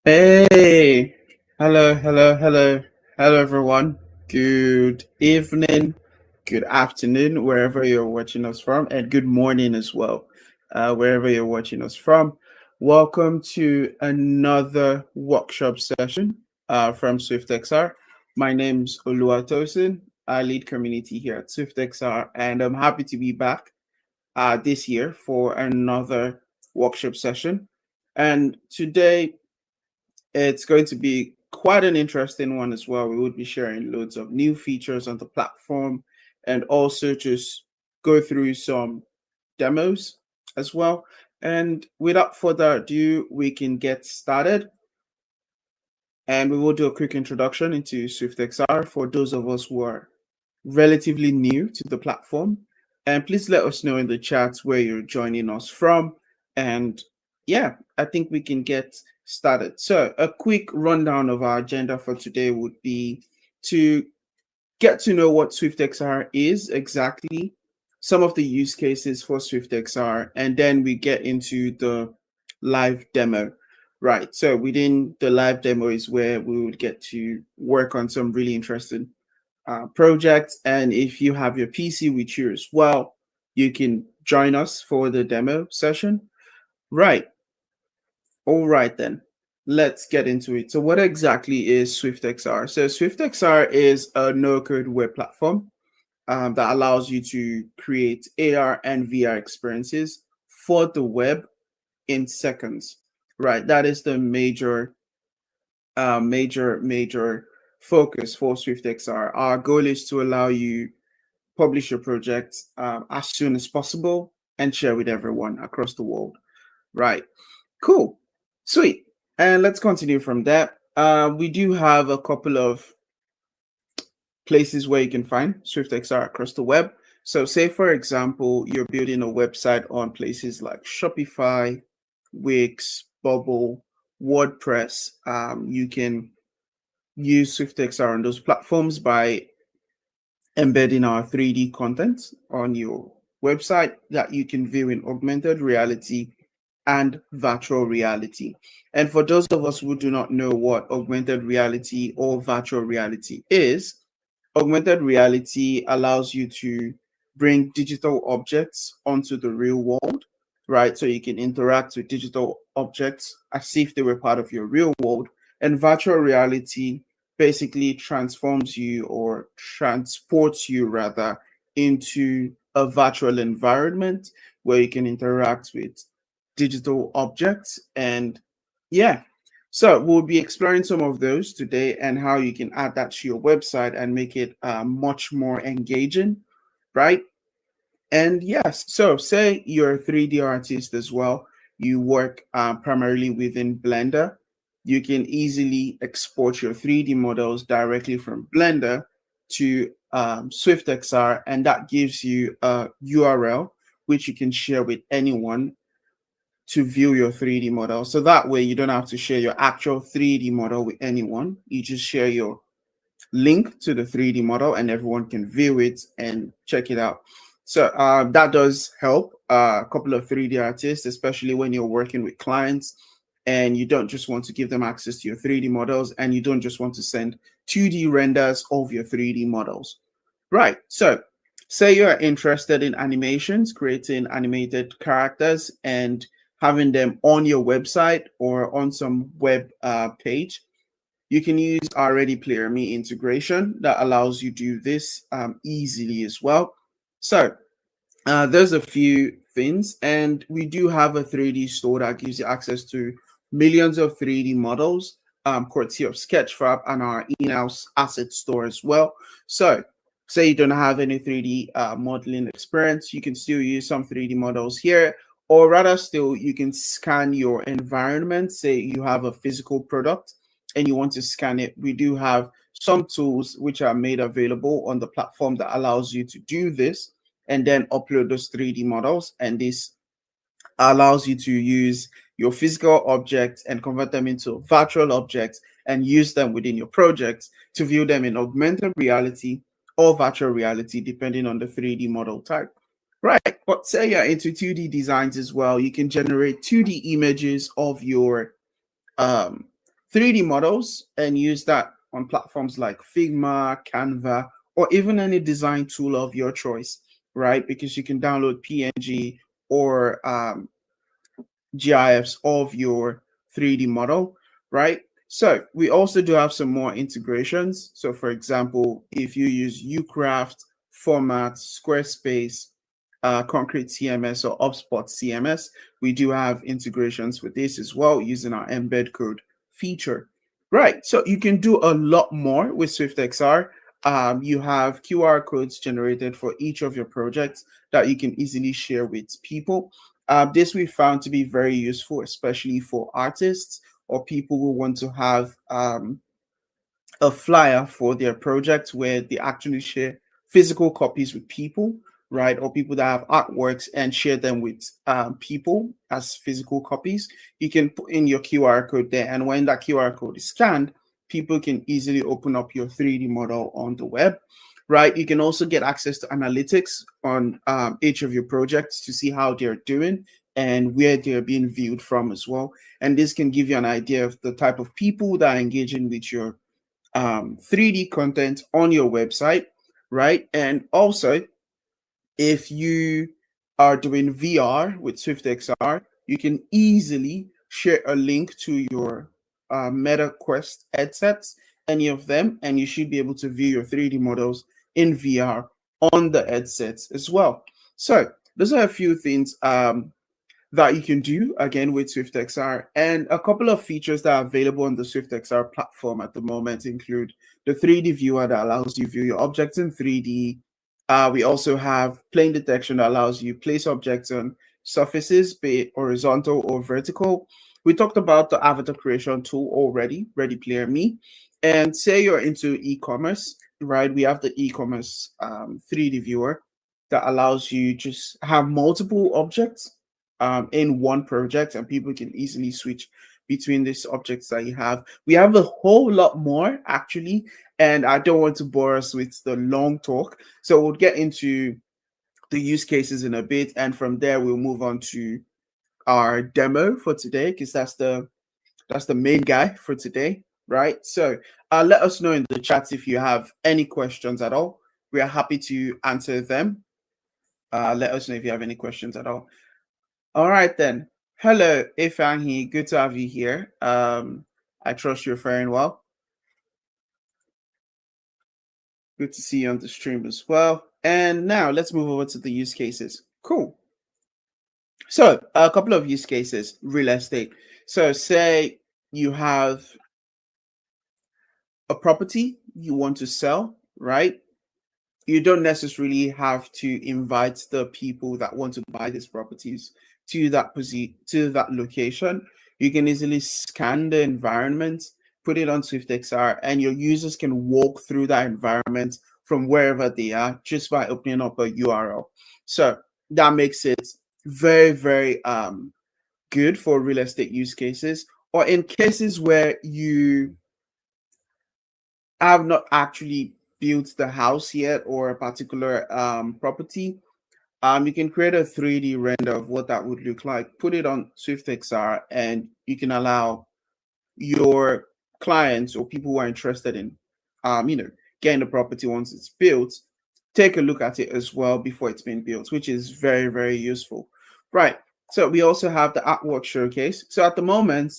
Hey, hello, everyone. Good evening, good afternoon, wherever you're watching us from, and good morning as well, wherever you're watching us from. Welcome to another workshop session from SwiftXR. My name's Oluwatosin. I lead community here at SwiftXR, and I'm happy to be back this year for another workshop session. And today, it's going to be quite an interesting one as well. We would be sharing loads of new features on the platform and also just go through some demos as well. And without further ado, we can get started. And we will do a quick introduction into SwiftXR for those of us who are relatively new to the platform. And please let us know in the chats where you're joining us from. And yeah, I think we can get started. So, a quick rundown of our agenda for today would be to get to know what SwiftXR is exactly, some of the use cases for SwiftXR, and then we get into the live demo. Right. So within the live demo is where we would get to work on some really interesting projects. And if you have your PC with you as well, you can join us for the demo session. Right. All right, then. Let's get into it. So what exactly is SwiftXR? So SwiftXR is a no-code web platform that allows you to create AR and VR experiences for the web in seconds. Right. That is the major focus for SwiftXR. Our goal is to allow you publish your project as soon as possible and share with everyone across the world. Right. Cool. Sweet. And let's continue from that. We do have a couple of places where you can find SwiftXR across the web. So, say for example, you're building a website on places like Shopify, Wix, Bubble, WordPress. You can use SwiftXR on those platforms by embedding our 3D content on your website that you can view in augmented reality and virtual reality. And for those of us who do not know what augmented reality or virtual reality is, augmented reality allows you to bring digital objects onto the real world, right? So you can interact with digital objects as if they were part of your real world. And virtual reality basically transforms you or transports you rather into a virtual environment where you can interact with digital objects. And yeah, so we'll be exploring some of those today and how you can add that to your website and make it much more engaging, right? And yes, so say you're a 3D artist as well, you work primarily within Blender, you can easily export your 3D models directly from Blender to SwiftXR, and that gives you a URL which you can share with anyone to view your 3D model. So that way you don't have to share your actual 3D model with anyone. You just share your link to the 3D model and everyone can view it and check it out. So that does help a couple of 3D artists, especially when you're working with clients and you don't just want to give them access to your 3D models and you don't just want to send 2D renders of your 3D models. Right. So say you're interested in animations, creating animated characters and having them on your website or on some web page, you can use our Ready Player Me integration that allows you to do this easily as well. So there's a few things, and we do have a 3D store that gives you access to millions of 3D models, courtesy of Sketchfab and our in-house asset store as well. So say you don't have any 3D modeling experience, you can still use some 3D models here, or rather still, you can scan your environment. Say you have a physical product and you want to scan it. We do have some tools which are made available on the platform that allows you to do this and then upload those 3D models. And this allows you to use your physical objects and convert them into virtual objects and use them within your projects to view them in augmented reality or virtual reality, depending on the 3D model type. Right. But say you're into 2D designs as well, you can generate 2D images of your 3D models and use that on platforms like Figma, Canva, or even any design tool of your choice, right? Because you can download PNG or GIFs of your 3D model, right? So we also do have some more integrations. So for example, if you use Ucraft, Format, Squarespace, Concrete CMS, or HubSpot CMS, we do have integrations with this as well using our embed code feature. Right, so you can do a lot more with SwiftXR. You have QR codes generated for each of your projects that you can easily share with people. This we found to be very useful, especially for artists or people who want to have a flyer for their project where they actually share physical copies with people, right? Or people that have artworks and share them with people as physical copies. You can put in your QR code there, and when that QR code is scanned, people can easily open up your 3D model on the web, right? You can also get access to analytics on each of your projects to see how they're doing and where they're being viewed from as well. And this can give you an idea of the type of people that are engaging with your 3D content on your website, right? And also, if you are doing VR with SwiftXR, you can easily share a link to your Meta Quest headsets, any of them, and you should be able to view your 3D models in VR on the headsets as well. So those are a few things that you can do again with SwiftXR. And a couple of features that are available on the SwiftXR platform at the moment include the 3D viewer that allows you to view your objects in 3D. We also have plane detection that allows you to place objects on surfaces, be it horizontal or vertical. We talked about the avatar creation tool already, Ready Player Me. And say you're into e-commerce, right? We have the e-commerce 3D viewer that allows you just have multiple objects in one project, and people can easily switch between these objects that you have. We have a whole lot more actually, and I don't want to bore us with the long talk. So we'll get into the use cases in a bit, and from there we'll move on to our demo for today, because that's the main guy for today, right? So let us know in the chat if you have any questions at all. We are happy to answer them. Let us know if you have any questions at all. All right then. Hello, Ifanhi. Good to have you here. I trust you're faring well. Good to see you on the stream as well. And now let's move over to the use cases. Cool. So a couple of use cases, real estate. So say you have a property you want to sell, right? You don't necessarily have to invite the people that want to buy these properties to that location. You can easily scan the environment, put it on SwiftXR, and your users can walk through that environment from wherever they are just by opening up a URL. So that makes it very, very good for real estate use cases, or in cases where you have not actually built the house yet or a particular property. You can create a 3D render of what that would look like, put it on SwiftXR, and you can allow your clients or people who are interested in, getting the property once it's built, take a look at it as well before it's been built, which is very, very useful. Right. So we also have the artwork showcase. So at the moment,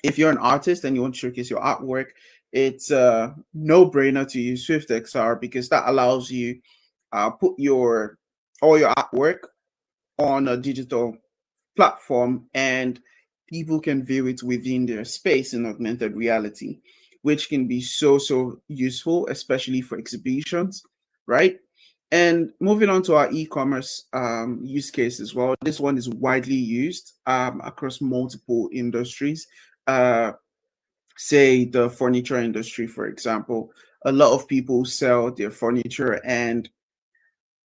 if you're an artist and you want to showcase your artwork, it's a no-brainer to use SwiftXR, because that allows you put all your artwork on a digital platform, and people can view it within their space in augmented reality, which can be so useful, especially for exhibitions, right? And moving on to our e-commerce use case as well. This one is widely used across multiple industries. Say the furniture industry, for example. A lot of people sell their furniture, and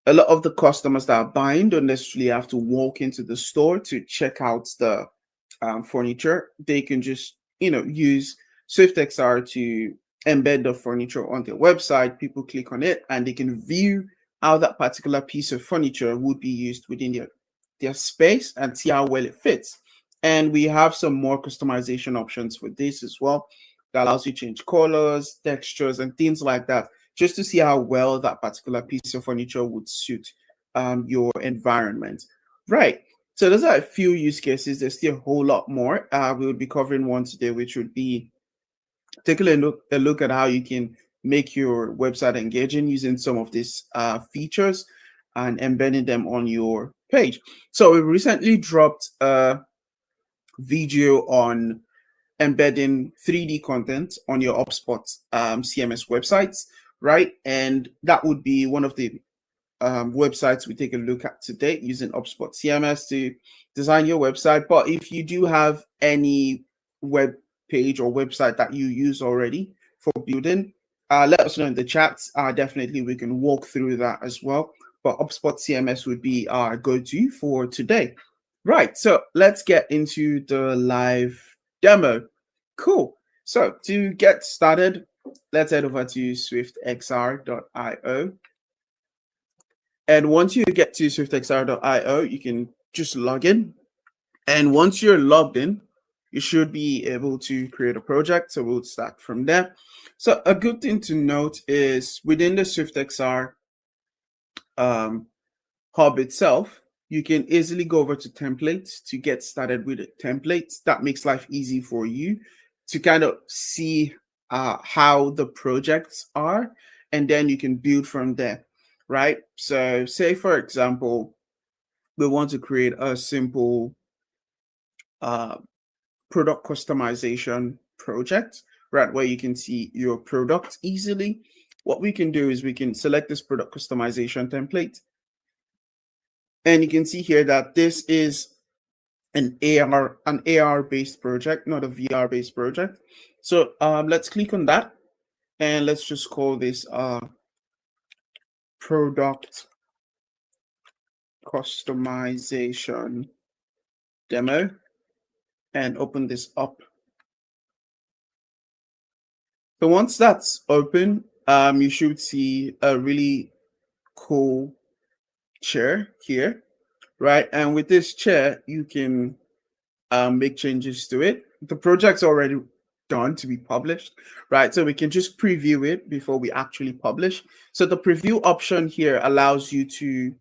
a lot of the customers that are buying don't necessarily have to walk into the store to check out the furniture. They can just, use SwiftXR to embed the furniture on their website. People click on it and they can view how that particular piece of furniture would be used within their space and see how well it fits. And we have some more customization options for this as well that allows you to change colors, textures, and things like that, just to see how well that particular piece of furniture would suit your environment. Right. So those are a few use cases. There's still a whole lot more. We'll be covering one today, which would be taking a look at how you can make your website engaging using some of these features and embedding them on your page. So we recently dropped a video on embedding 3D content on your HubSpot CMS websites, right? And that would be one of the websites we take a look at today using HubSpot CMS to design your website. But if you do have any web page or website that you use already for building, let us know in the chat. Definitely we can walk through that as well. But HubSpot CMS would be our go-to for today. Right, so let's get into the live demo. Cool. So to get started, let's head over to swiftxr.io. And once you get to swiftxr.io, you can just log in. And once you're logged in, you should be able to create a project. So we'll start from there. So a good thing to note is within the SwiftXR hub itself, you can easily go over to templates to get started with templates. That makes life easy for you to kind of see how the projects are, and then you can build from there, right? So say, for example, we want to create a simple product customization project, right, where you can see your product easily. What we can do is we can select this product customization template. And you can see here that this is an AR based project, not a VR based project. So let's click on that and let's just call this product customization demo and open this up. So once that's open, you should see a really cool chair here, right? And with this chair, you can make changes to it. The project's already done to be published, right? So we can just preview it before we actually publish. So the preview option here allows you to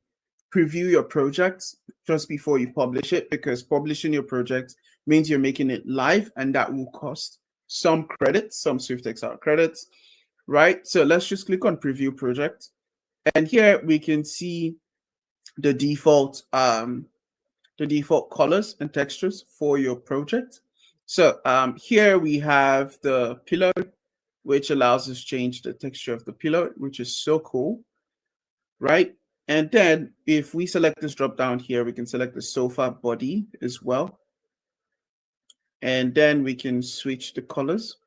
preview your projects just before you publish it, because publishing your project means you're making it live, and that will cost some credits, some SwiftXR credits, right? So let's just click on preview project. And here we can see the default colors and textures for your project. So here we have the pillow, which allows us to change the texture of the pillow, which is so cool, right? And then if we select this drop down here, we can select the sofa body as well. And then we can switch the colors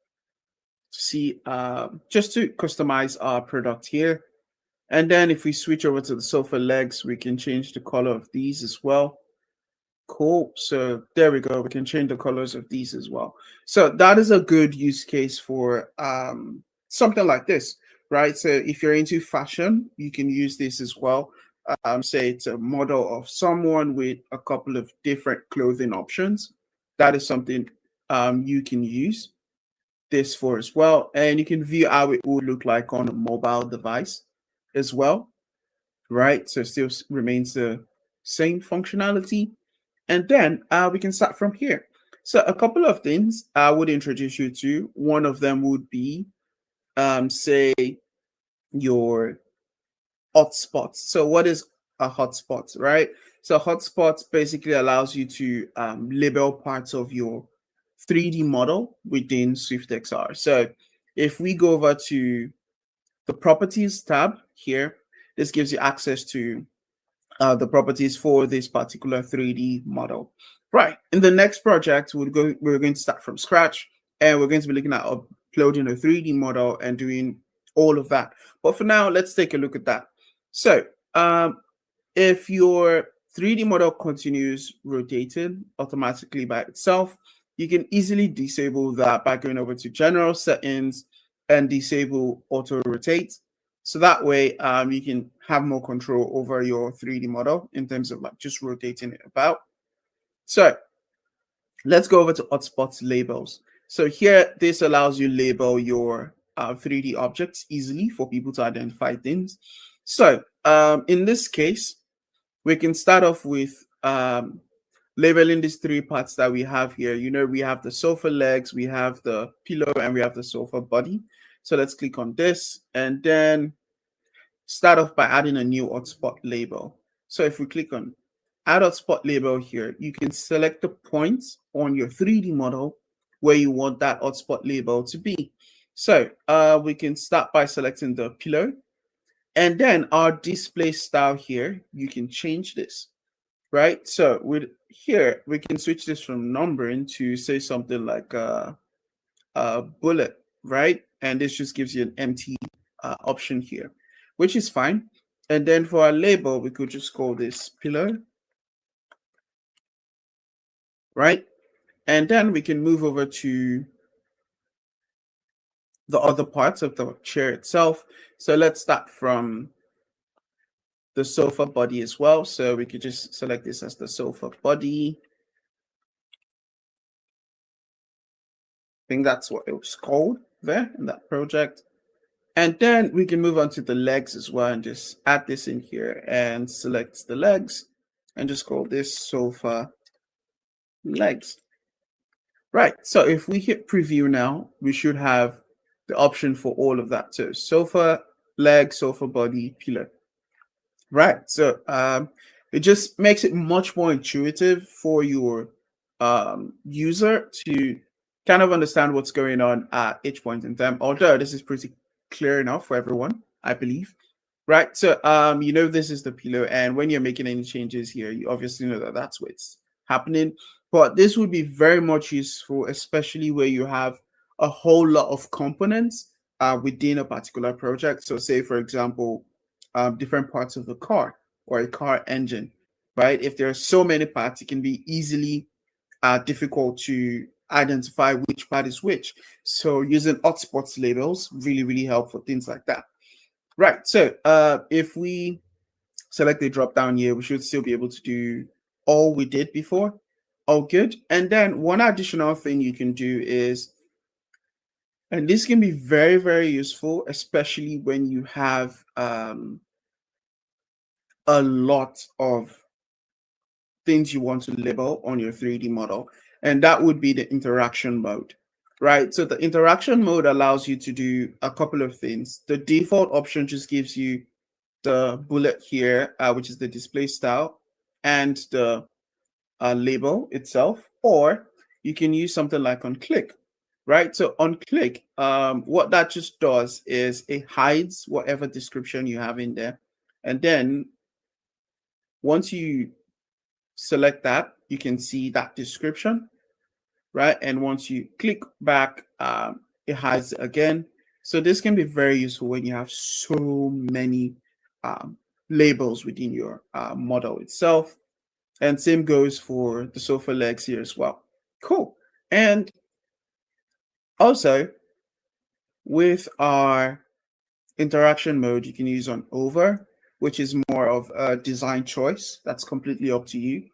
to see, just to customize our product here. And then if we switch over to the sofa legs, we can change the color of these as well. Cool. So there we go. We can change the colors of these as well. So that is a good use case for something like this, right? So if you're into fashion, you can use this as well. Say it's a model of someone with a couple of different clothing options. That is something you can use this for as well. And you can view how it would look like on a mobile device as well, right? So it still remains the same functionality. And then we can start from here. So a couple of things I would introduce you to. One of them would be, say, your hotspots. So what is a hotspot, right? So hotspots basically allows you to label parts of your 3D model within SwiftXR. So if we go over to the properties tab here, this gives you access to the properties for this particular 3D model. Right. In the next project, we're going to start from scratch, and we're going to be looking at uploading a 3D model and doing all of that. But for now, let's take a look at that. So if your 3D model continues rotating automatically by itself, you can easily disable that by going over to general settings and disable auto rotate. So that way you can have more control over your 3D model in terms of like just rotating it about. So let's go over to hotspot labels. So here, this allows you label your 3D objects easily for people to identify things. So in this case, we can start off with labeling these three parts that we have here. You know, we have the sofa legs, we have the pillow, and we have the sofa body. So let's click on this and then start off by adding a new hotspot label. So if we click on add hotspot label here, you can select the points on your 3D model where you want that hotspot label to be. So we can start by selecting the pillow, and then our display style here, you can change this, right? So with here, we can switch this from numbering to say something like a bullet, right? And this just gives you an empty option here, which is fine. And then for our label, we could just call this pillow, right? And then we can move over to the other parts of the chair itself. So let's start from the sofa body as well. So we could just select this as the sofa body. I think that's what it was called there in that project. And then we can move on to the legs as well and just add this in here and select the legs and just call this sofa legs. Right, so if we hit preview now, we should have the option for all of that. So sofa, leg, sofa body, pillow. Right, so it just makes it much more intuitive for your user to kind of understand what's going on at each point in time. Although this is pretty clear enough for everyone, I believe. Right, so you know this is the pillow, and when you're making any changes here, you obviously know that that's what's happening. But this would be very much useful, especially where you have a whole lot of components within a particular project. So, say for example, different parts of the car or a car engine, right? If there are so many parts, it can be easily difficult to identify which part is which. So, using hotspots labels really, really help for things like that. Right. So if we select the drop down here, we should still be able to do all we did before. All good. And then one additional thing you can do is, and this can be very, very useful, especially when you have a lot of things you want to label on your 3D model. And that would be the interaction mode, right? So the interaction mode allows you to do a couple of things. The default option just gives you the bullet here, which is the display style, and the label itself, or you can use something like on click, right? So on click, what that just does is it hides whatever description you have in there. And then once you select that, you can see that description, right? And once you click back, it hides it again. So this can be very useful when you have so many um, labels within your model itself. And same goes for the sofa legs here as well. Cool. And also with our interaction mode, you can use on over, which is more of a design choice. That's completely up to you,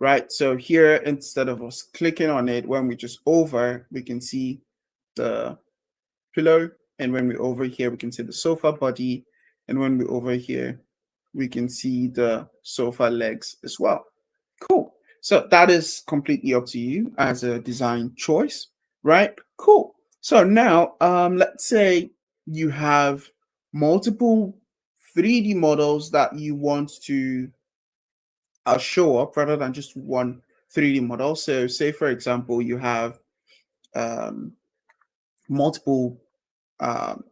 right? So here, instead of us clicking on it, when we just over, we can see the pillow. And when we over here, we can see the sofa body. And when we over here, we can see the sofa legs as well. Cool. So that is completely up to you as a design choice, right? Cool. So now, let's say you have multiple 3D models that you want to show up rather than just one 3D model. So say, for example, you have um, multiple um,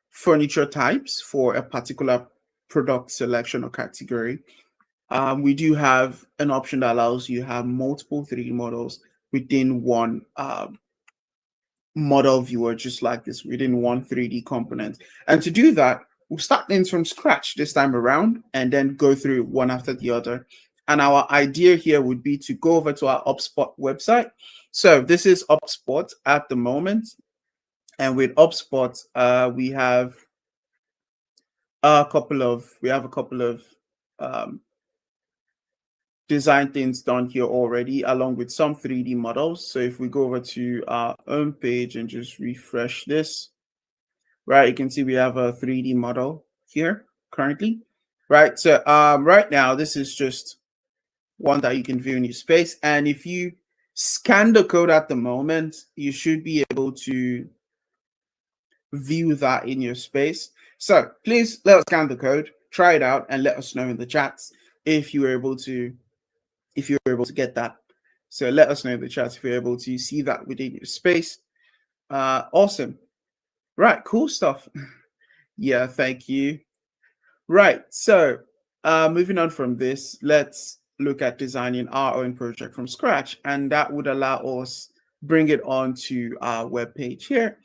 furniture types for a particular product selection or category. We do have an option that allows you to have multiple 3D models within one model viewer, just like this, within one 3D component. And to do that, we'll start things from scratch this time around and then go through one after the other. And our idea here would be to go over to our HubSpot website. So this is HubSpot at the moment. And with HubSpot, we have a couple of um, design things done here already, along with some 3D models. So if we go over to our home page and just refresh this, right, you can see we have a 3D model here currently, right? So right now, this is just one that you can view in your space. And if you scan the code at the moment, you should be able to view that in your space. So please let us scan the code, try it out, and let us know in the chats if you were able to get that. So let us know in the chat if you're able to see that within your space. Awesome. Right, cool stuff. Yeah, thank you. Right, so moving on from this, let's look at designing our own project from scratch, and that would allow us bring it onto our web page here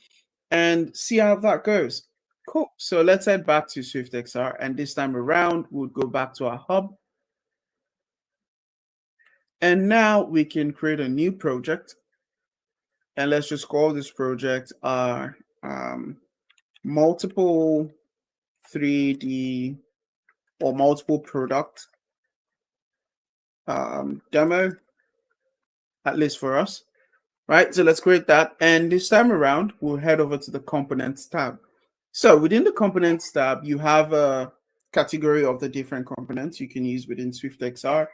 and see how that goes. Cool. So let's head back to SwiftXR, and this time around, we'll go back to our hub. And now we can create a new project. And let's just call this project our multiple 3D or multiple product demo, at least for us. Right, so let's create that. And this time around, we'll head over to the components tab. So within the components tab, you have a category of the different components you can use within SwiftXR,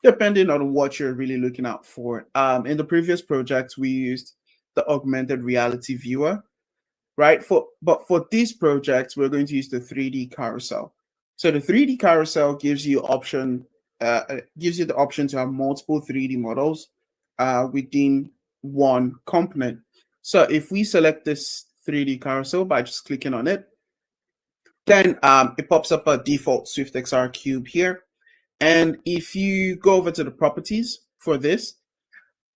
depending on what you're really looking out for. In the previous project, we used the augmented reality viewer, right? But for this project, we're going to use the 3D carousel. So the 3D carousel gives you the option to have multiple 3D models within one component. So if we select this 3D carousel by just clicking on it, then it pops up a default SwiftXR cube here. And if you go over to the properties for this,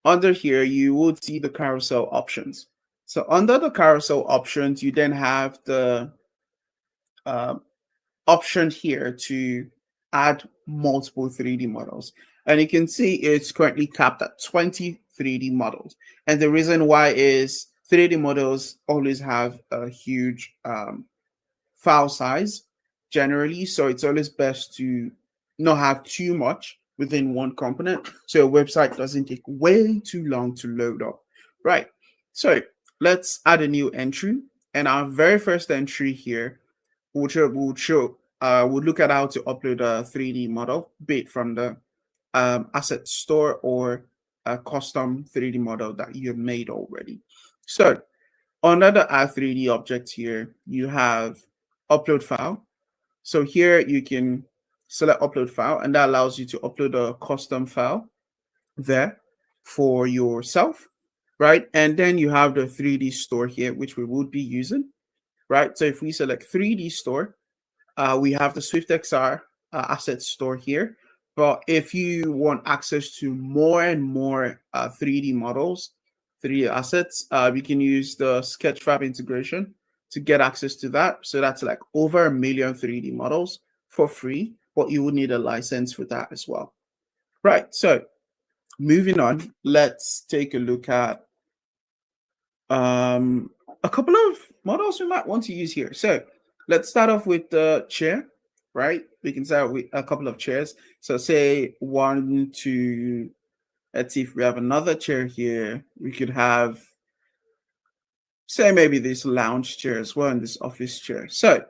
under here, you would see the carousel options. So under the carousel options, you then have the option here to add multiple 3D models. And you can see it's currently capped at 20 3D models. And the reason why is 3D models always have a huge file size generally. So it's always best to not have too much within one component, so a website doesn't take way too long to load up. Right. So let's add a new entry. And our very first entry here would look at how to upload a 3D model, be it from the asset store or a custom 3D model that you have made already. So under the Add 3D object here, you have upload file. So here you can select upload file, and that allows you to upload a custom file there for yourself, right? And then you have the 3D store here, which we would be using, right? So if we select 3D store, we have the SwiftXR asset store here. But if you want access to more and more 3D models, 3D assets, we can use the Sketchfab integration to get access to that. So that's like over 1 million 3D models for free, but you would need a license for that as well. Right, so moving on, let's take a look at a couple of models we might want to use here. So let's start off with the chair, right? We can start with a couple of chairs. So say 1, 2, let's see if we have another chair here. We could have, say maybe this lounge chair as well and this office chair. So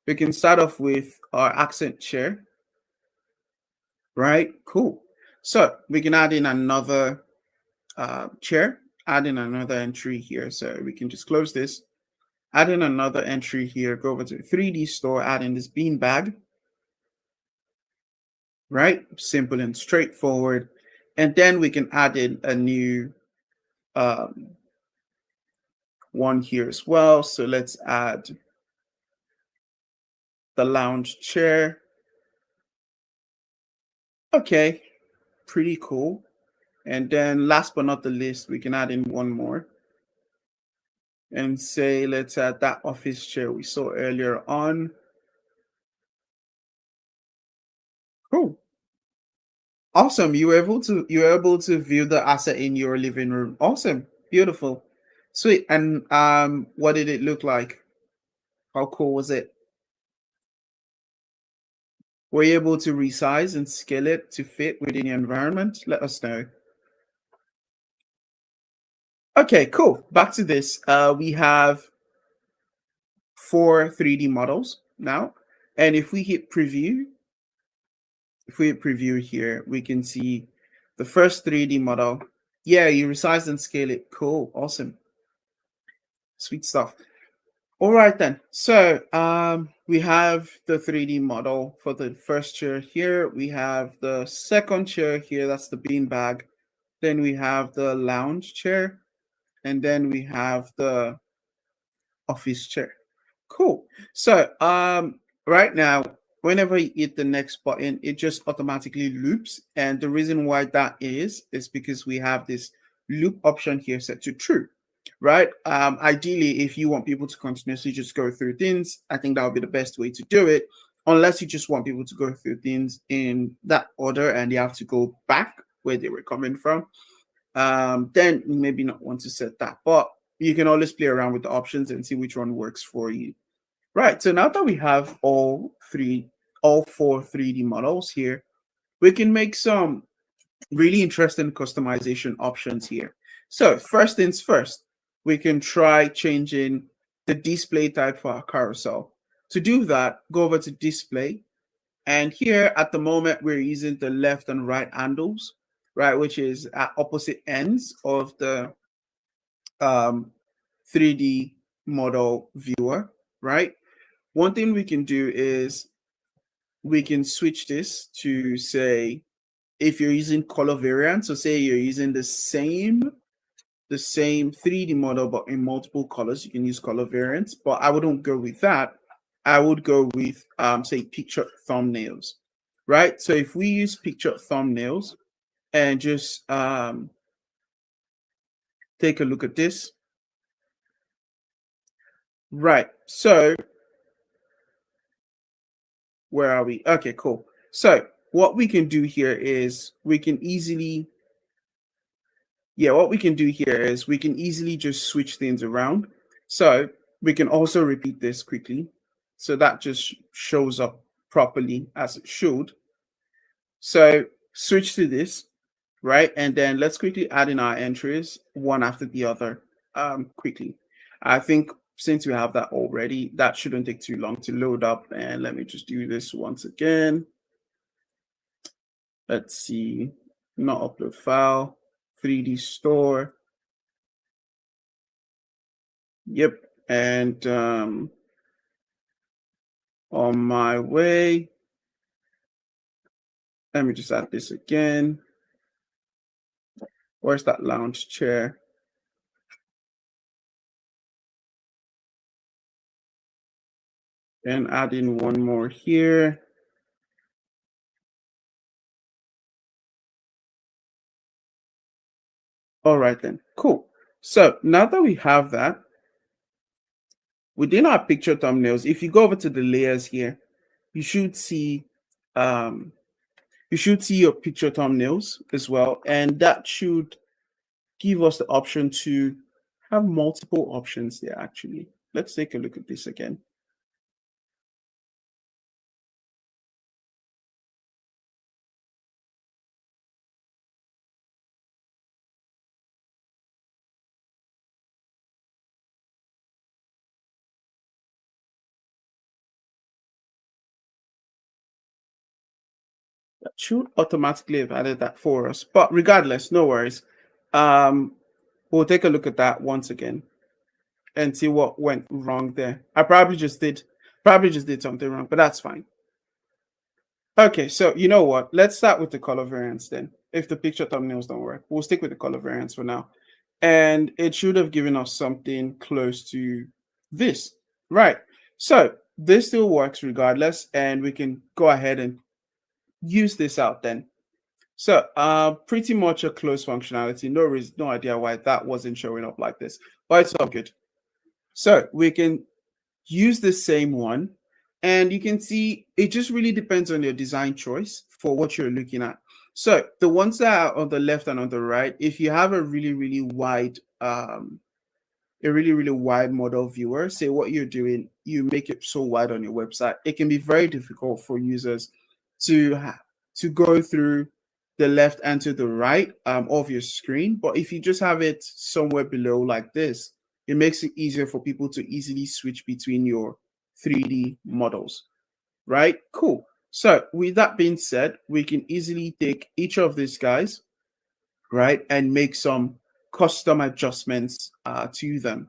we can start off with our accent chair, right? Cool. So we can add in another chair, add in another entry here. So we can just close this, add in another entry here, go over to 3D store, add in this bean bag, right? Simple and straightforward. And then we can add in a new one here as well. So let's add the lounge chair. Okay, pretty cool. And then last but not the least, we can add in one more and say, let's add that office chair we saw earlier on. Cool. Awesome. You were able to view the asset in your living room. Awesome. Beautiful. Sweet. And what did it look like? How cool was it? Were you able to resize and scale it to fit within your environment? Let us know. Okay, cool. Back to this. We have 4 3D models now. And if we hit preview, here, we can see the first 3D model. Yeah, you resize and scale it. Cool. Awesome. Sweet stuff. All right then. So we have the 3D model for the first chair here. We have the second chair here. That's the beanbag. Then we have the lounge chair. And then we have the office chair. Cool. So right now, whenever you hit the next button, it just automatically loops. And the reason why that is because we have this loop option here set to true, right? Ideally, if you want people to continuously just go through things, I think that would be the best way to do it. Unless you just want people to go through things in that order and they have to go back where they were coming from, then you maybe not want to set that. But you can always play around with the options and see which one works for you. Right, so now that we have all 4 3D models here, we can make some really interesting customization options here. So first things first, we can try changing the display type for our carousel. To do that, go over to display. And here at the moment, we're using the left and right handles, right, which is at opposite ends of the 3D model viewer, right? One thing we can do is we can switch this to, say, if you're using color variant, so say you're using the same 3D model but in multiple colors, you can use color variants, but I wouldn't go with that. I would go with say picture thumbnails, right? So if we use picture thumbnails and just take a look at this, right? So where are we? Okay, cool. So what we can do here is we can easily just switch things around. So we can also repeat this quickly. So that just shows up properly as it should. So switch to this, right? And then let's quickly add in our entries one after the other quickly. I think since we have that already, that shouldn't take too long to load up. And let me just do this once again. Let's see, not upload file, 3D store. Yep, and on my way. Let me just add this again. Where's that lounge chair? And add in one more here. All right then, cool. So now that we have that, within our picture thumbnails, if you go over to the layers here, you should see your picture thumbnails as well, and that should give us the option to have multiple options there. Actually, let's take a look at this again. That should automatically have added that for us, but regardless, no worries. We'll take a look at that once again and see what went wrong there. I probably just did something wrong, but that's fine. Okay, so you know what? Let's start with the color variants then. If the picture thumbnails don't work, we'll stick with the color variants for now. And it should have given us something close to this, right? So this still works regardless, and we can go ahead and use this out then. So pretty much a close functionality. No reason, no idea why that wasn't showing up like this, but it's all good. So we can use the same one, and you can see it just really depends on your design choice for what you're looking at. So the ones that are on the left and on the right, if you have a really wide model viewer, say what you're doing, you make it so wide on your website, it can be very difficult for users to go through the left and to the right of your screen. But if you just have it somewhere below like this, it makes it easier for people to easily switch between your 3D models, right? Cool. So with that being said, we can easily take each of these guys, right, and make some custom adjustments to them,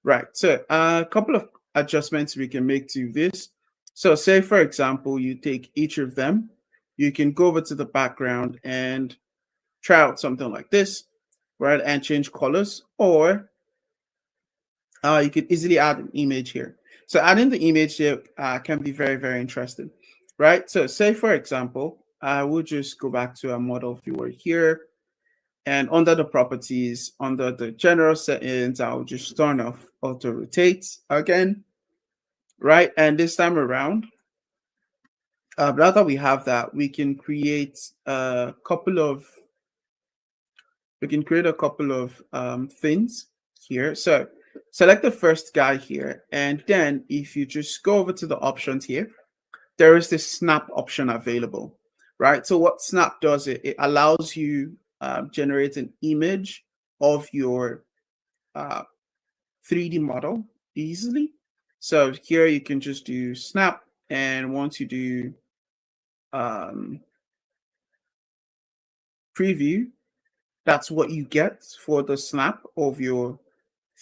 right? So a couple of adjustments we can make to this. So say, for example, you take each of them, you can go over to the background and try out something like this, right, and change colors, or you could easily add an image here. So adding the image here can be very, very interesting, right? So say, for example, I will just go back to our model viewer here. And under the properties, under the general settings, I'll just turn off auto rotate again, right? And this time around, now that we have that, we can create a couple of things here. So select the first guy here, and then if you just go over to the options here, there is this snap option available, right? So what snap does, it allows you generate an image of your 3D model easily. So here you can just do snap, and once you do preview, that's what you get for the snap of your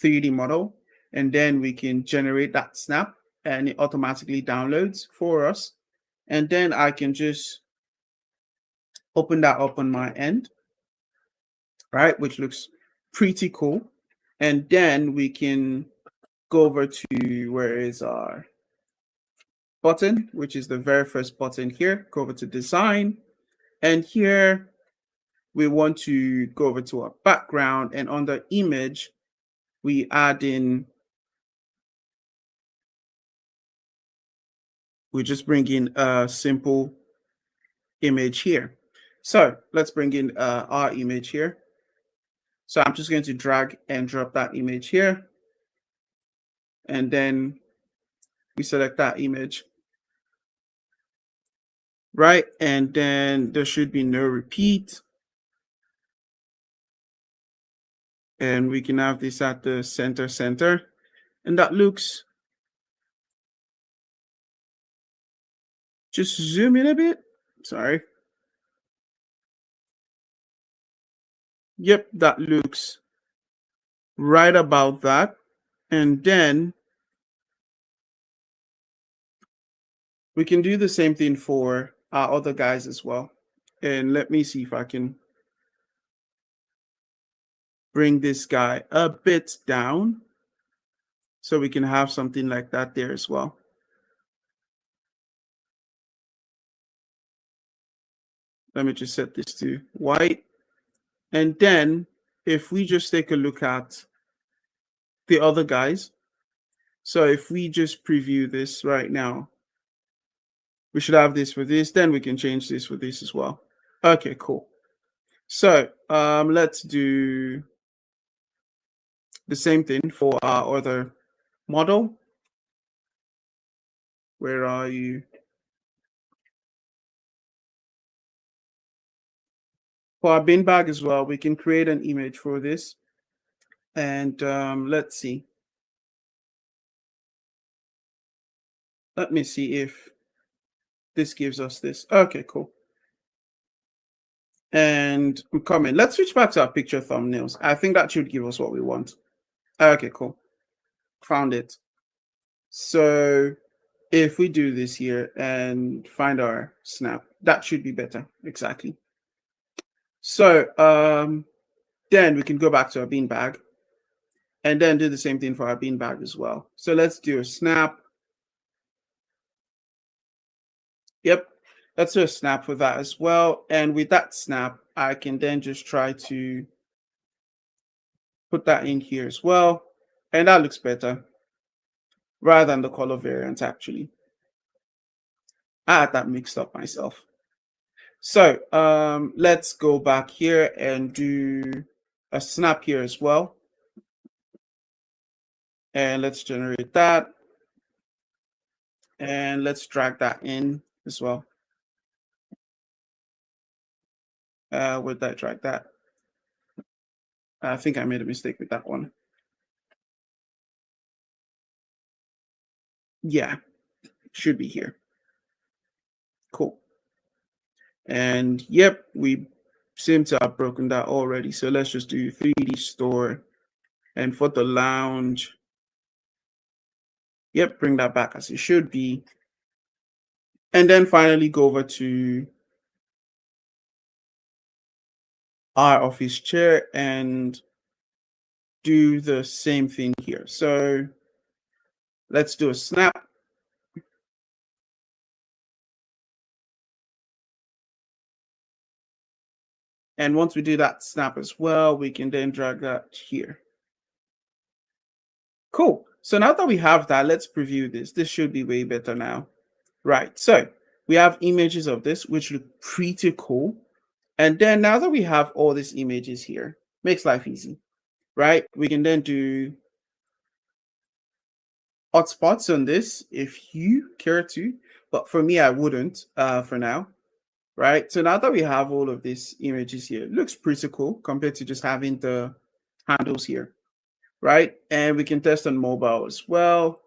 3D model. And then we can generate that snap, and it automatically downloads for us. And then I can just open that up on my end, right, which looks pretty cool. And then we can go over to where is our button, which is the very first button here. Go over to design, and here we want to go over to our background, and under image, we add in, we just bring in a simple image here. So let's bring in our image here. So I'm just going to drag and drop that image here. And then we select that image, right? And then there should be no repeat. And we can have this at the center. And that looks, just zoom in a bit. Sorry. Yep, that looks right about that. And then we can do the same thing for our other guys as well. And let me see if I can bring this guy a bit down so we can have something like that there as well. Let me just set this to white. And then if we just take a look at the other guys, so if we just preview this right now, we should have this for this, then we can change this for this as well. Okay, cool. So let's do the same thing for our other model. Where are you? For our bin bag as well, we can create an image for this. And let's see. Let me see if this gives us this. Okay, cool. And I'm coming. Let's switch back to our picture thumbnails. I think that should give us what we want. Okay, cool. Found it. So if we do this here and find our snap, that should be better. Exactly. So then we can go back to our beanbag and then do the same thing for our beanbag as well. So let's do a snap. Yep, let's do a snap for that as well. And with that snap, I can then just try to put that in here as well. And that looks better rather than the color variant, actually. I had that mixed up myself. So let's go back here and do a snap here as well. And let's generate that. And let's drag that in as well. Where did I drag that? I think I made a mistake with that one. Yeah, should be here. Cool. And yep, we seem to have broken that already. So let's just do 3D store. And for the lounge, yep, bring that back as it should be. And then finally go over to our office chair and do the same thing here. So let's do a snap. And once we do that snap as well, we can then drag that here. Cool. So now that we have that, let's preview this. This should be way better now. Right. So we have images of this, which look pretty cool. And then now that we have all these images here, makes life easy, right? We can then do hotspots on this if you care to, but for me, I wouldn't for now, right? So now that we have all of these images here, it looks pretty cool compared to just having the handles here, right? And we can test on mobile as well,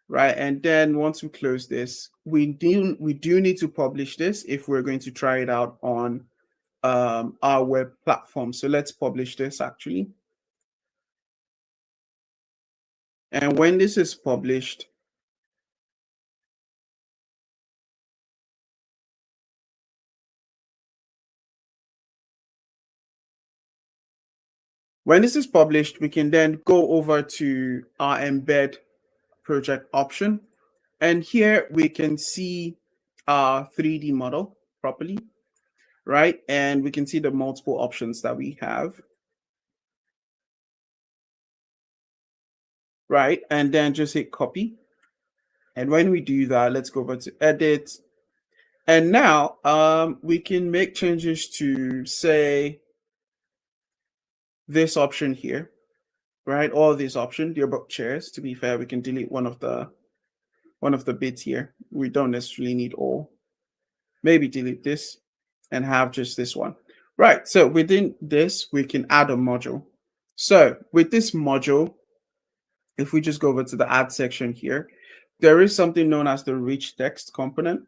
right? And then once we close this, we do need to publish this if we're going to try it out on our web platform. So let's publish this actually. And when this is published, we can then go over to our embed project option. And here we can see our 3D model properly, right? And we can see the multiple options that we have, right? And then just hit copy. And when we do that, let's go over to edit. And now we can make changes to, say, this option here, right? All these options, the about chairs. To be fair, we can delete one of the bits here. We don't necessarily need all. Maybe delete this and have just this one. Right, so within this, we can add a module. So with this module, if we just go over to the add section here, there is something known as the rich text component,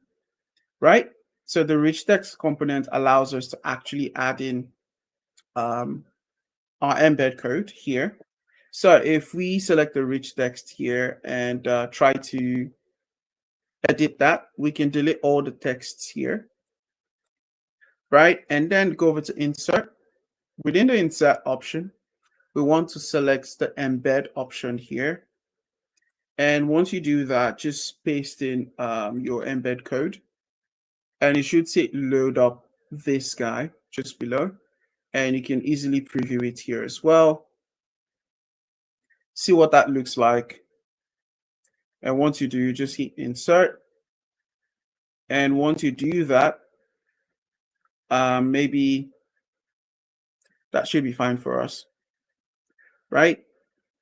right? So the rich text component allows us to actually add in our embed code here. So if we select the rich text here and try to edit that, we can delete all the texts here, right? And then go over to insert. Within the insert option, we want to select the embed option here. And once you do that, just paste in your embed code. And it should say load up this guy just below. And you can easily preview it here as well. See what that looks like. And once you do, just hit insert. And once you do that, maybe that should be fine for us, right?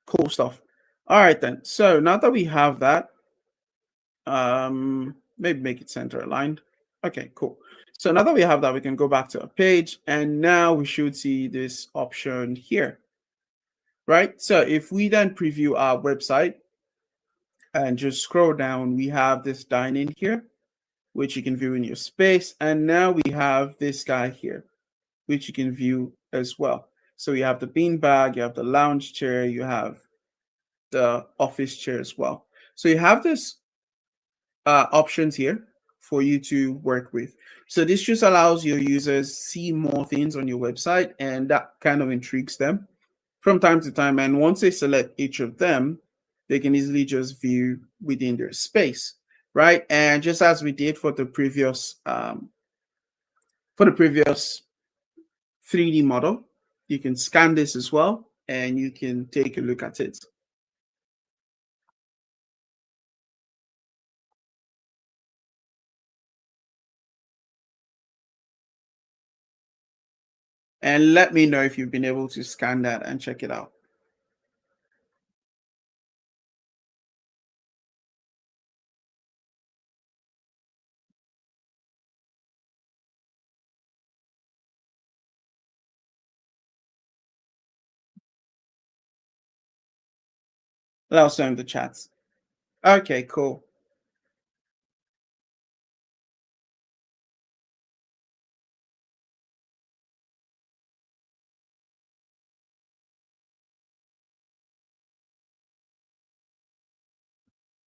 Cool stuff. All right, then. So now that we have that, maybe make it center aligned. Okay, cool. So now that we have that, we can go back to a page, and now we should see this option here, right? So if we then preview our website and just scroll down, we have this dining here, which you can view in your space. And now we have this guy here, which you can view as well. So you have the beanbag, you have the lounge chair, you have the office chair as well. So you have this options here for you to work with. So this just allows your users see more things on your website, and that kind of intrigues them from time to time. And once they select each of them, they can easily just view within their space, right? And just as we did for the previous 3D model, you can scan this as well, and you can take a look at it. And let me know if you've been able to scan that and check it out. Let us know in the chats. Okay, cool.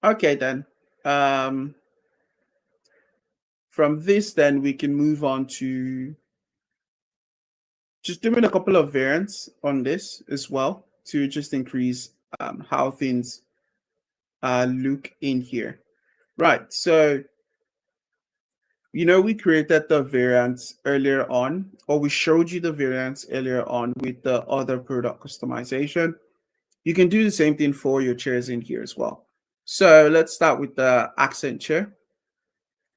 Okay, then. Um, from this, then we can move on to just doing a couple of variants on this as well to just increase how things look in here. Right. So, we created the variants earlier on, or we showed you the variants earlier on with the other product customization. You can do the same thing for your chairs in here as well. So let's start with the accent chair,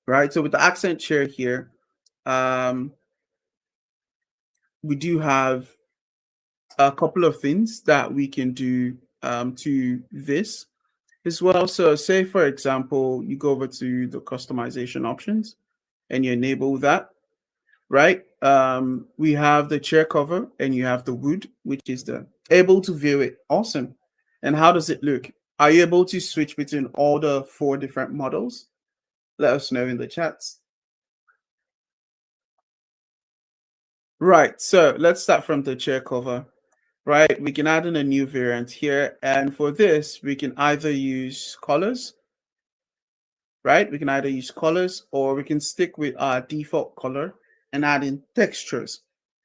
right? So with the accent chair here, um, we do have a couple of things that we can do to this as well. So say, for example, you go over to the customization options and you enable that, right? We have the chair cover and you have the wood, which is the able to view it. Awesome. And how does it look? Are you able to switch between all the 4 different models? Let us know in the chats. Right. So let's start from the chair cover. Right. We can add in a new variant here. And for this, we can either use colors, right? We can either use colors or we can stick with our default color and add in textures.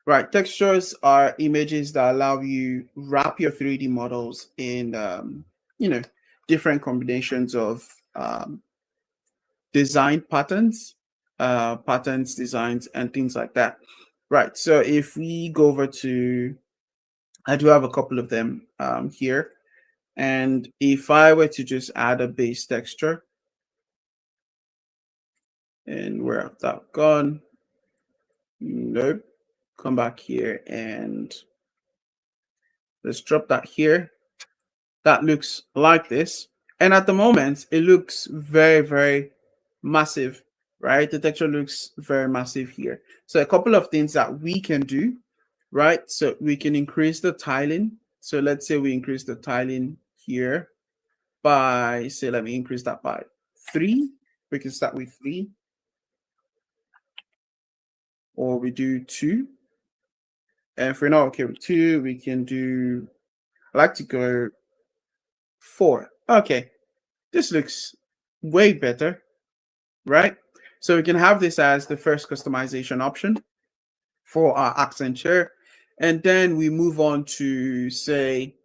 Right, textures are images that allow you wrap your 3D models in, different combinations of design patterns, designs, and things like that. Right, so if we go over to, I do have a couple of them here, and if I were to just add a base texture, and where have that gone? Nope. Come back here and let's drop that here. That looks like this. And at the moment, it looks very, very massive, right? The texture looks very massive here. So a couple of things that we can do, right? So we can increase the tiling. So let's say we increase the tiling here by, say, let me increase that by 3. We can start with 3. Or we do 2. And if we're not okay with 2, we can do, I like to go 4. Okay, this looks way better, right? So we can have this as the first customization option for our accent chair. And then we move on to, say,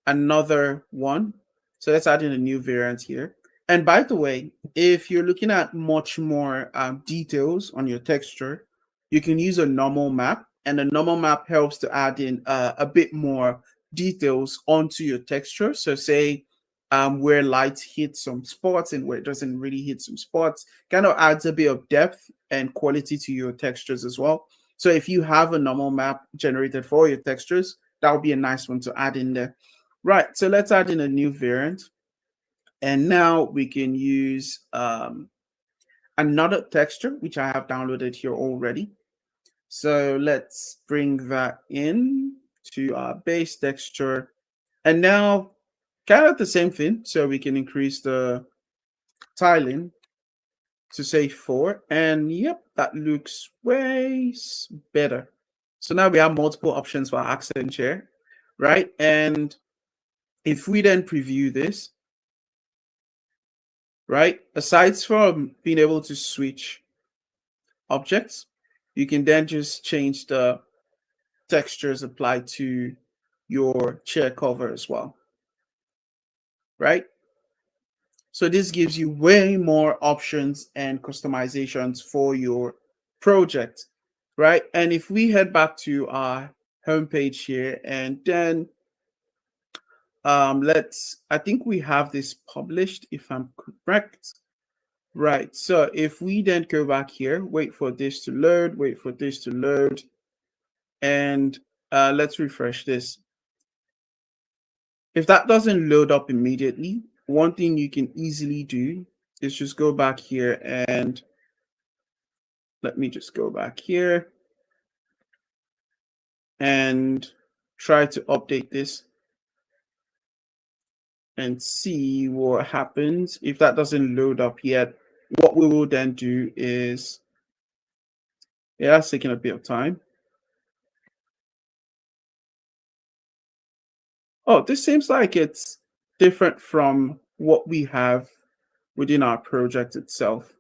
another one. So let's add in a new variant here. And by the way, if you're looking at much more details on your texture, you can use a normal map. And a normal map helps to add in a bit more details onto your texture. So say where light hits some spots and where it doesn't really hit some spots, kind of adds a bit of depth and quality to your textures as well. So if you have a normal map generated for your textures, that would be a nice one to add in there. Right, so let's add in a new variant. And now we can use another texture, which I have downloaded here already. So let's bring that in to our base texture. And now kind of the same thing. So we can increase the tiling to say 4. And yep, that looks way better. So now we have multiple options for our accent chair, right? And if we then preview this, right, aside from being able to switch objects, you can then just change the textures applied to your chair cover as well, right? So this gives you way more options and customizations for your project, right? And if we head back to our homepage here and then I think we have this published if I'm correct. Right. So if we then go back here, wait for this to load, and let's refresh this. If that doesn't load up immediately, one thing you can easily do is just go back here and let me just go back here and try to update this. and see what happens. If that doesn't load up yet, what we will then do is, yeah, it's taking a bit of time. Oh, this seems like it's different from what we have within our project itself.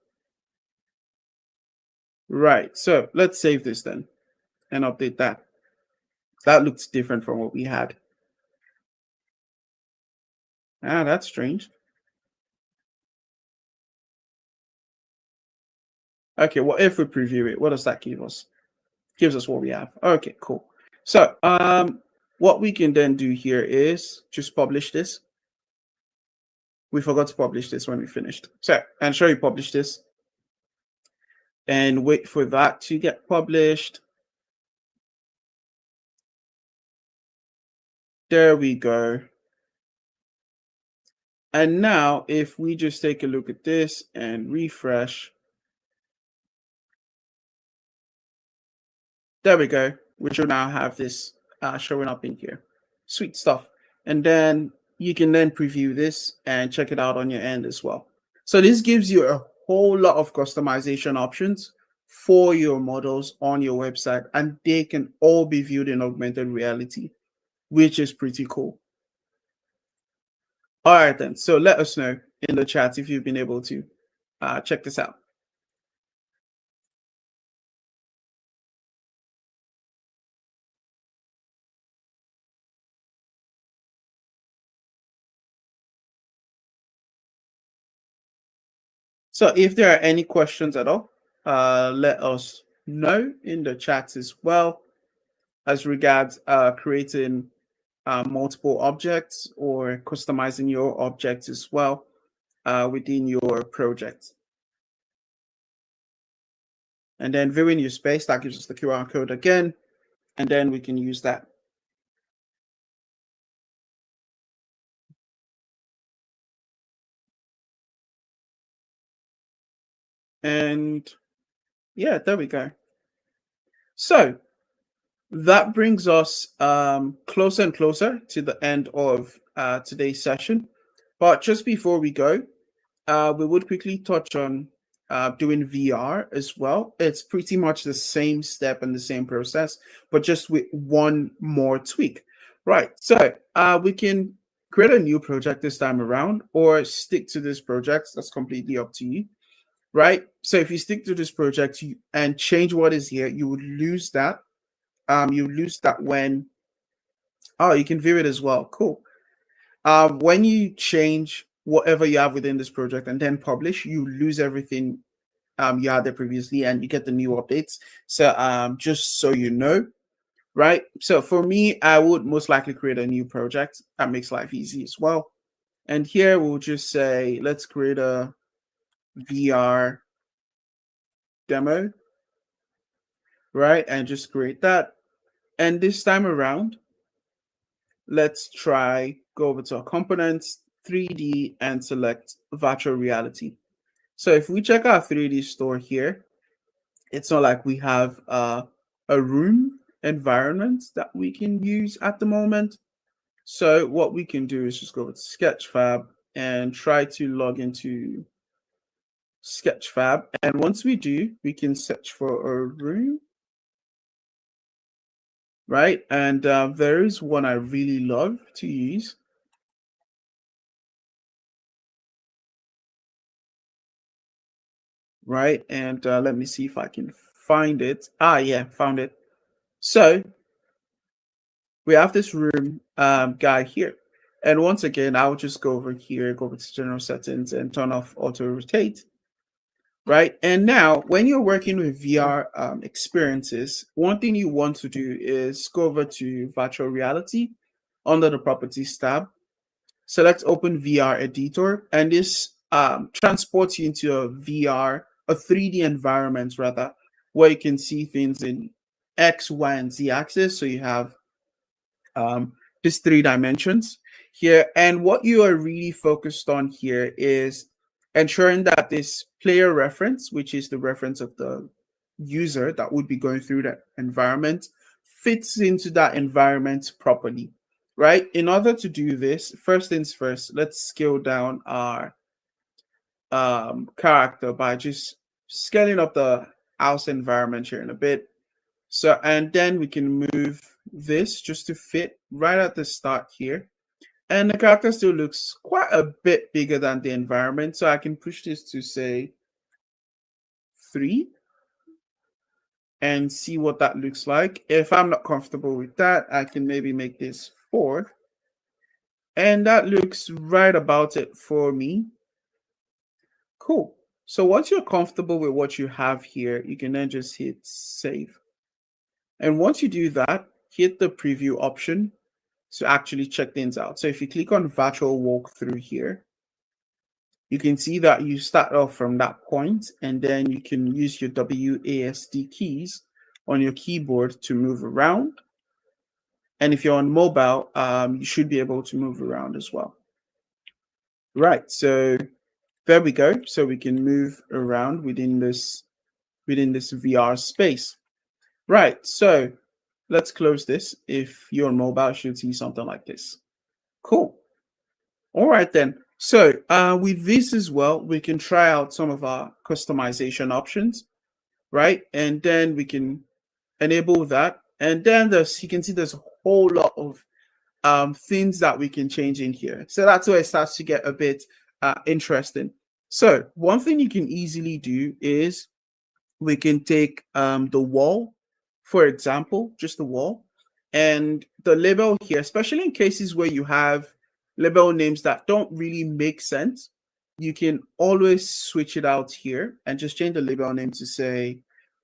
Right, so let's save this then and update that. That looks different from what we had. Ah, that's strange. Okay, well, if we preview it, what does that give us? Gives us what we have. Okay, cool. So what we can then do here is just publish this. We forgot to publish this when we finished. So ensure you publish this and wait for that to get published. There we go. And now if we just take a look at this and refresh, there we go. We should now have this showing up in here. Sweet stuff. And then you can then preview this and check it out on your end as well. So this gives you a whole lot of customization options for your models on your website, and they can all be viewed in augmented reality, which is pretty cool. All right, then. So let us know in the chat if you've been able to check this out. So if there are any questions at all, let us know in the chat as well as regards creating multiple objects or customizing your objects as well within your project. And then viewing your space, that gives us the QR code again, and then we can use that. And yeah, there we go. So that brings us closer and closer to the end of today's session. But just before we go, we would quickly touch on doing VR as well. It's pretty much the same step and the same process, but just with one more tweak. Right. So we can create a new project this time around or stick to this project. That's completely up to you. Right. So if you stick to this project and change what is here, you would lose that. You lose that when, oh, you can view it as well. Cool. When you change whatever you have within this project and then publish, you lose everything you had there previously and you get the new updates. So just so you know, right? So for me, I would most likely create a new project. That makes life easy as well. And here we'll just say, let's create a VR demo, right? And just create that. And this time around, let's try go over to our components, 3D, and select virtual reality. So if we check our 3D store here, it's not like we have a room environment that we can use at the moment. So what we can do is just go with Sketchfab and try to log into Sketchfab. And once we do, we can search for a room, right? And there is one I really love to use. Right, and let me see if I can find it. Ah, yeah, found it. So we have this room guy here. And once again, I'll just go over here, go over to general settings and turn off auto rotate. Right. And now when you're working with VR experiences, one thing you want to do is go over to virtual reality under the properties tab, select open VR editor, and this transports you into a 3D environment rather, where you can see things in X, Y, and Z axis. So you have these 3 dimensions here. And what you are really focused on here is ensuring that this player reference, which is the reference of the user that would be going through that environment, fits into that environment properly. right? In order to do this, first things first, let's scale down our character by just scaling up the house environment here in a bit. So, and then we can move this just to fit right at the start here. And the character still looks quite a bit bigger than the environment. So I can push this to say 3 and see what that looks like. If I'm not comfortable with that, I can maybe make this 4. And that looks right about it for me. Cool. So once you're comfortable with what you have here, you can then just hit save. And once you do that, hit the preview option to actually check things out. So if you click on virtual walkthrough here, you can see that you start off from that point, and then you can use your WASD keys on your keyboard to move around. And if you're on mobile, you should be able to move around as well. Right, so there we go. So we can move around within this VR space. Right, so let's close this. If you're on mobile, you should see something like this. Cool. All right then. So with this as well, we can try out some of our customization options, right? And then we can enable that. And then you can see there's a whole lot of things that we can change in here. So that's where it starts to get a bit interesting. So one thing you can easily do is we can take the wall, for example, just the wall, and the label here, especially in cases where you have label names that don't really make sense, you can always switch it out here and just change the label name to say,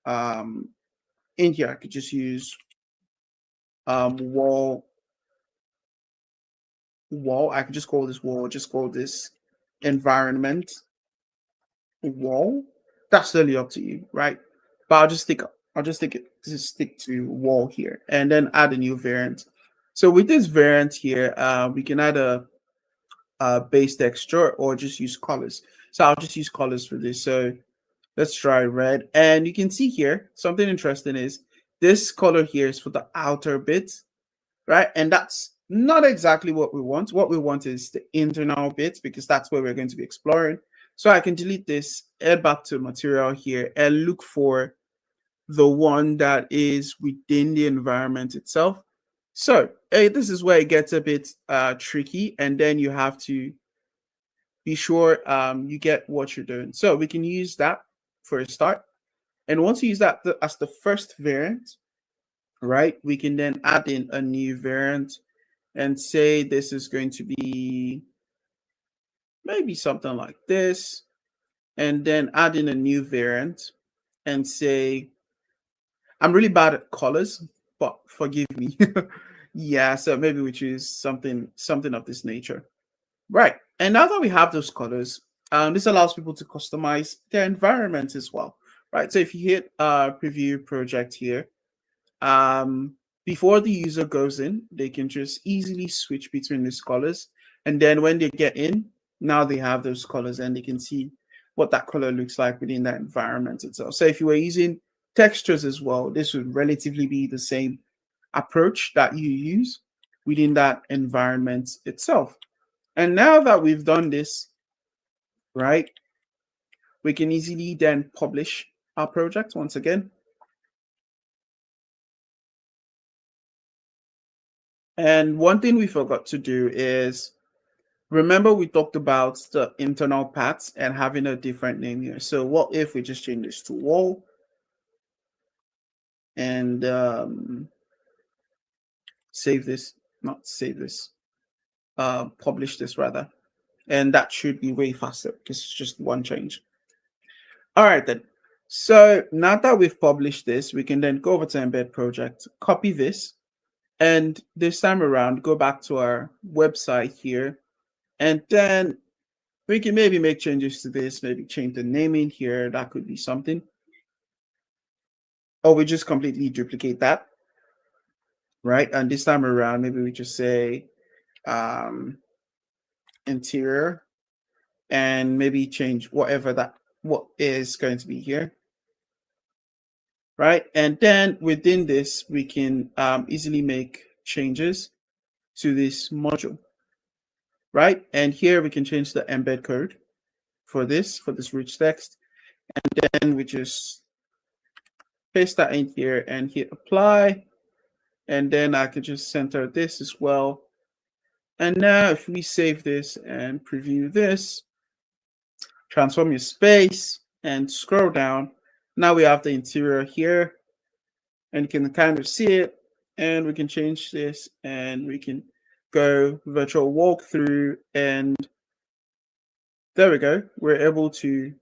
in here, I could just use wall. I could just call this wall, just call this environment wall. That's really up to you, right? But I'll just stick to wall here and then add a new variant. So with this variant here, we can add a base texture or just use colors. So I'll just use colors for this. So let's try red. And you can see here, something interesting is this color here is for the outer bit, right? And that's not exactly what we want. What we want is the internal bits because that's where we're going to be exploring. So I can delete this, add back to material here and look for the one that is within the environment itself. So this is where it gets a bit tricky, and then you have to be sure you get what you're doing. So we can use that for a start. And once you use that as the first variant, right, we can then add in a new variant and say this is going to be maybe something like this, and then add in a new variant and say, I'm really bad at colors, but forgive me. Yeah, so maybe we choose something of this nature. Right. And now that we have those colors, this allows people to customize their environment as well. Right. So if you hit preview project here, before the user goes in, they can just easily switch between these colors. And then when they get in, now they have those colors and they can see what that color looks like within that environment itself. So if you were using textures as well, this would relatively be the same approach that you use within that environment itself. And now that we've done this, right, we can easily then publish our project once again. And one thing we forgot to do is, remember we talked about the internal paths and having a different name here. So what if we just change this to wall and publish this rather. And that should be way faster because it's just one change. All right then. So now that we've published this, we can then go over to Embed Project, copy this, and this time around, go back to our website here, and then we can maybe make changes to this, maybe change the naming here. That could be something. Or we just completely duplicate that, right? And this time around, maybe we just say interior and maybe change what is going to be here, right? And then within this, we can easily make changes to this module, right? And here we can change the embed code for this rich text. And then we just paste that in here and hit apply. And then I could just center this as well. And now if we save this and preview this, transform your space and scroll down, now we have the interior here and you can kind of see it. And we can change this and we can go virtual walkthrough, and there we go. We're able to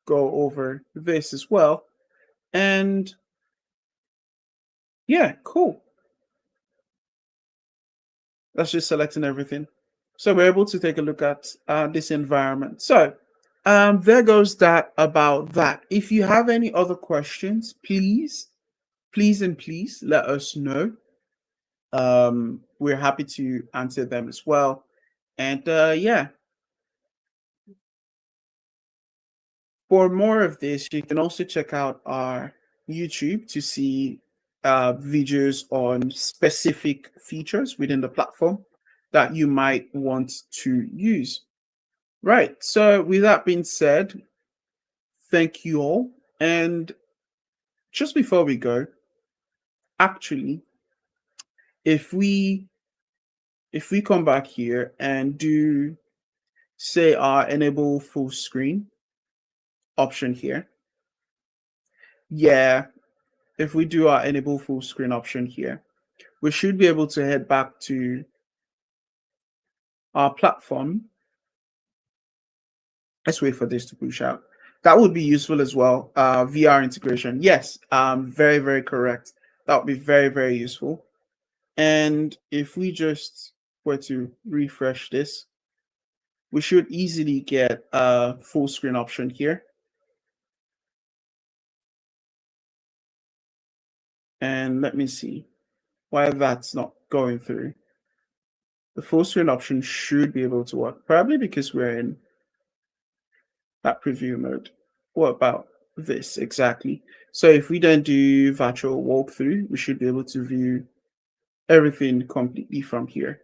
go over this as well. And yeah, cool. That's just selecting everything. So we're able to take a look at this environment. So there goes that about that. If you have any other questions, please let us know. We're happy to answer them as well. And yeah, for more of this, you can also check out our YouTube to see videos on specific features within the platform that you might want to use. Right. So with that being said, thank you all. And just before we go, actually, if we come back here and do, say, our enable full screen option here. Yeah, if we do our enable full screen option here, we should be able to head back to our platform. Let's wait for this to push out. That would be useful as well. VR integration. Yes, very, very correct. That would be very, very useful. And if we just were to refresh this, we should easily get a full screen option here. And let me see why that's not going through. The full screen option should be able to work, probably because we're in that preview mode. What about this exactly? So if we then do virtual walkthrough, we should be able to view everything completely from here.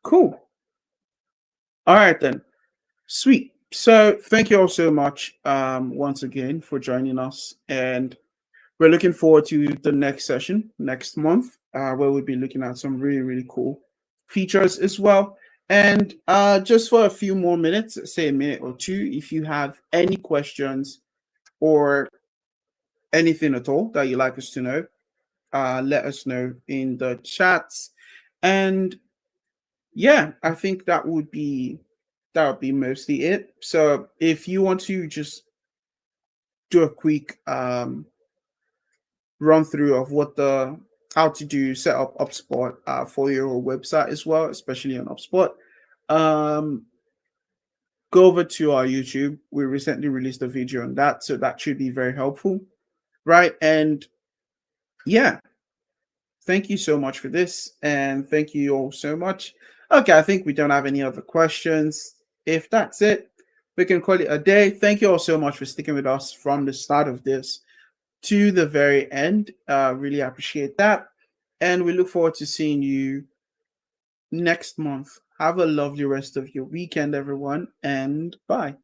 Cool. All right then. Sweet. So thank you all so much once again for joining us, and we're looking forward to the next session next month, where we'll be looking at some really, really cool features as well. And just for a few more minutes, say a minute or two, if you have any questions or anything at all that you'd like us to know, let us know in the chats. And yeah, I think that would be mostly it. So if you want to just do a quick run through of how to set up HubSpot for your website as well, especially on HubSpot, go over to our YouTube. We recently released a video on that, so that should be very helpful, right? And yeah, thank you so much for this, and thank you all so much. Okay, I think we don't have any other questions. If that's it, we can call it a day. Thank you all so much for sticking with us from the start of this to the very end. Really appreciate that. And we look forward to seeing you next month. Have a lovely rest of your weekend, everyone, and bye.